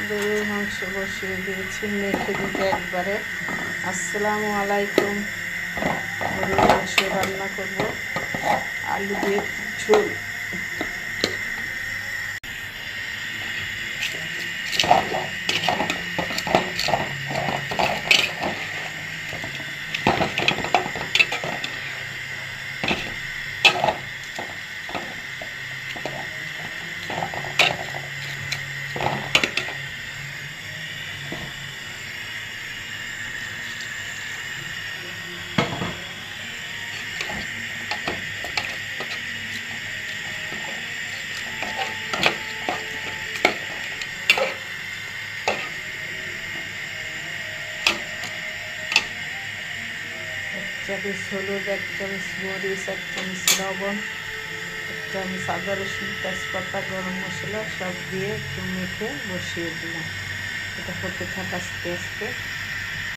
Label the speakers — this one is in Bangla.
Speaker 1: গরুর মাংস বসিয়ে দিয়েছি মেখে দিতে একবারে। আসসালামু আলাইকুম। গরুর মাংস রান্না করব, আলু দিয়ে ঝোল। এক চামচ হলুদ, এক চামচ মরিচ, এক চামচ লবণ, এক চামচ আদা রসুন তেজপাতা গরম মশলা সব দিয়ে একটু মেখে বসিয়ে দিলাম। এটা হতে থাক আস্তে আস্তে।